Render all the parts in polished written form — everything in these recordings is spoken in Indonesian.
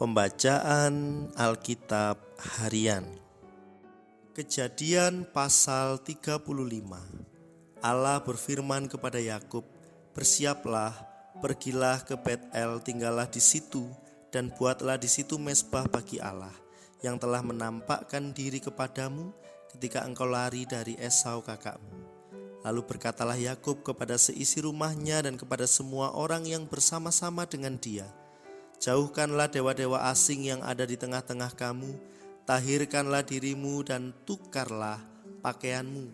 Pembacaan Alkitab Harian. Kejadian pasal 35. Allah berfirman kepada Yakub, "Bersiaplah, pergilah ke Bet-El, tinggallah di situ dan buatlah di situ mezbah bagi Allah yang telah menampakkan diri kepadamu ketika engkau lari dari Esau kakakmu." Lalu berkatalah Yakub kepada seisi rumahnya dan kepada semua orang yang bersama-sama dengan dia, "Jauhkanlah dewa-dewa asing yang ada di tengah-tengah kamu, tahirkanlah dirimu dan tukarlah pakaianmu.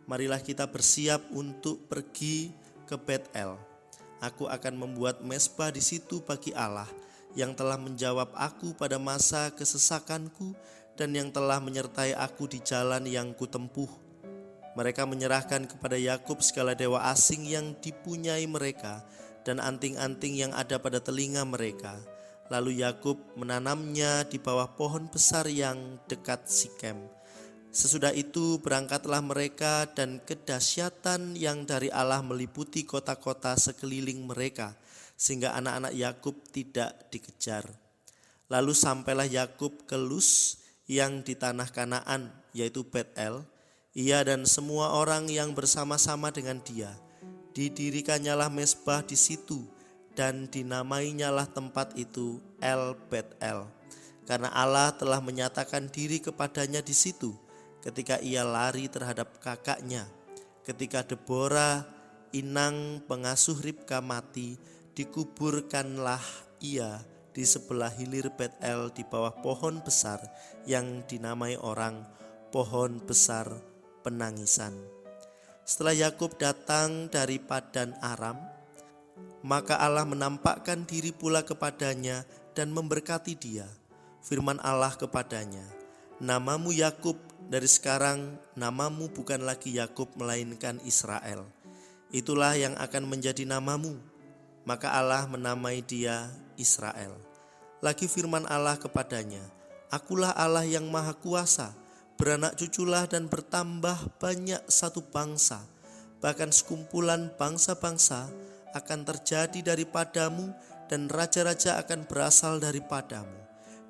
Marilah kita bersiap untuk pergi ke Bet-El. Aku akan membuat mezbah di situ bagi Allah yang telah menjawab aku pada masa kesesakanku dan yang telah menyertai aku di jalan yang kutempuh." Mereka menyerahkan kepada Yakub segala dewa asing yang dipunyai mereka dan anting-anting yang ada pada telinga mereka. Lalu Yakub menanamnya di bawah pohon besar yang dekat Sikem. Sesudah itu berangkatlah mereka, dan kedahsyatan yang dari Allah meliputi kota-kota sekeliling mereka, sehingga anak-anak Yakub tidak dikejar. Lalu sampailah Yakub ke Luz yang di tanah Kanaan, yaitu Bet-El, ia dan semua orang yang bersama-sama dengan dia. Didirikannyalah mezbah di situ dan dinamainyalah tempat itu El Bet-El, karena Allah telah menyatakan diri kepadanya di situ ketika ia lari terhadap kakaknya. Ketika Deborah, inang pengasuh Ribka, mati, dikuburkanlah ia di sebelah hilir Bet-El di bawah pohon besar yang dinamai orang pohon besar penangisan. Setelah Yakub datang dari Padan Aram, maka Allah menampakkan diri pula kepadanya dan memberkati dia. Firman Allah kepadanya, "Namamu Yakub, dari sekarang namamu bukan lagi Yakub melainkan Israel. Itulah yang akan menjadi namamu." Maka Allah menamai dia Israel. Lagi firman Allah kepadanya, "Akulah Allah yang Maha Kuasa. Beranak cuculah dan bertambah banyak satu bangsa, bahkan sekumpulan bangsa-bangsa akan terjadi daripadamu dan raja-raja akan berasal daripadamu.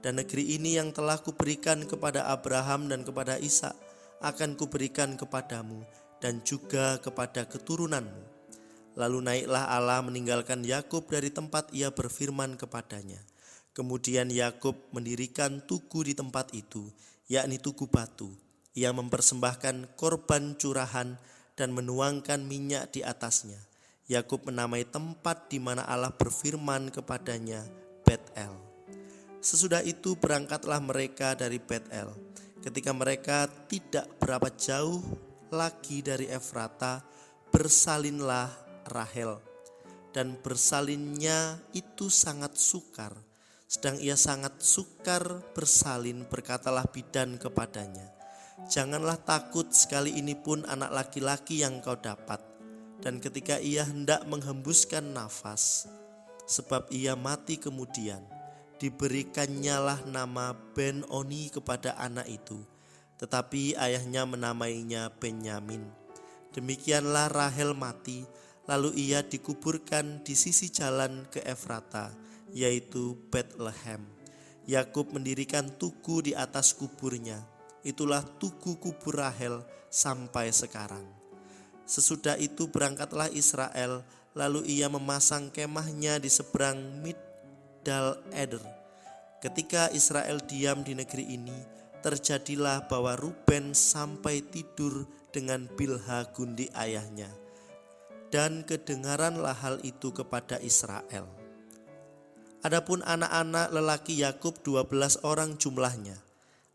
Dan negeri ini yang telah kuberikan kepada Abraham dan kepada Ishak akan kuberikan kepadamu dan juga kepada keturunanmu." Lalu naiklah Allah meninggalkan Yakub dari tempat ia berfirman kepadanya. Kemudian Yakub mendirikan tugu di tempat itu, yakni tugu batu. Ia mempersembahkan korban curahan dan menuangkan minyak di atasnya. Yakub menamai tempat di mana Allah berfirman kepadanya Bet-El. Sesudah itu berangkatlah mereka dari Bet-El. Ketika mereka tidak berapa jauh lagi dari Efrata, bersalinlah Rahel. Dan bersalinnya itu sangat sukar. Sedang ia sangat sukar bersalin, berkatalah bidan kepadanya, "Janganlah takut, sekali ini pun anak laki-laki yang kau dapat." Dan ketika ia hendak menghembuskan nafas, sebab ia mati kemudian, diberikannyalah nama Ben-Oni kepada anak itu, tetapi ayahnya menamainya Benyamin. Demikianlah Rahel mati, lalu ia dikuburkan di sisi jalan ke Efrata, yaitu Betlehem. Yakub mendirikan tugu di atas kuburnya. Itulah tugu kubur Rahel sampai sekarang. Sesudah itu berangkatlah Israel, lalu ia memasang kemahnya di seberang Migdal Eder. Ketika Israel diam di negeri ini, terjadilah bahwa Ruben sampai tidur dengan Bilha gundi ayahnya, dan kedengaranlah hal itu kepada Israel. Adapun anak-anak lelaki Yakub 12 orang jumlahnya.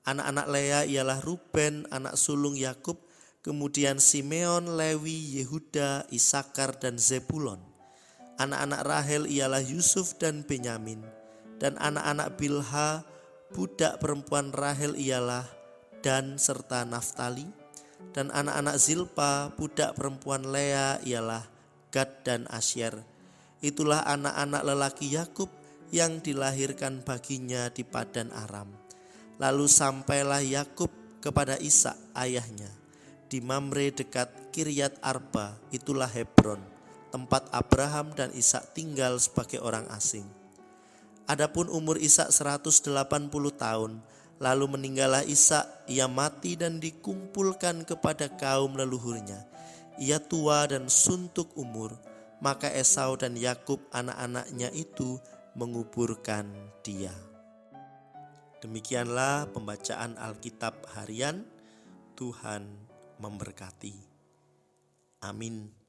Anak-anak Lea ialah Ruben anak sulung Yakub, kemudian Simeon, Lewi, Yehuda, Isakar dan Zebulon. Anak-anak Rahel ialah Yusuf dan Benyamin. Dan anak-anak Bilha, budak perempuan Rahel, ialah Dan serta Naftali. Dan anak-anak Zilpa, budak perempuan Lea, ialah Gad dan Asyer. Itulah anak-anak lelaki Yakub yang dilahirkan baginya di Padan Aram. Lalu sampailah Yakub kepada Ishak ayahnya di Mamre dekat Kiryat Arba, itulah Hebron, tempat Abraham dan Ishak tinggal sebagai orang asing. Adapun umur Ishak 180 tahun, lalu meninggallah Ishak, ia mati dan dikumpulkan kepada kaum leluhurnya. Ia tua dan suntuk umur, maka Esau dan Yakub anak-anaknya itu menguburkan dia. Demikianlah pembacaan Alkitab harian. Tuhan memberkati. Amin.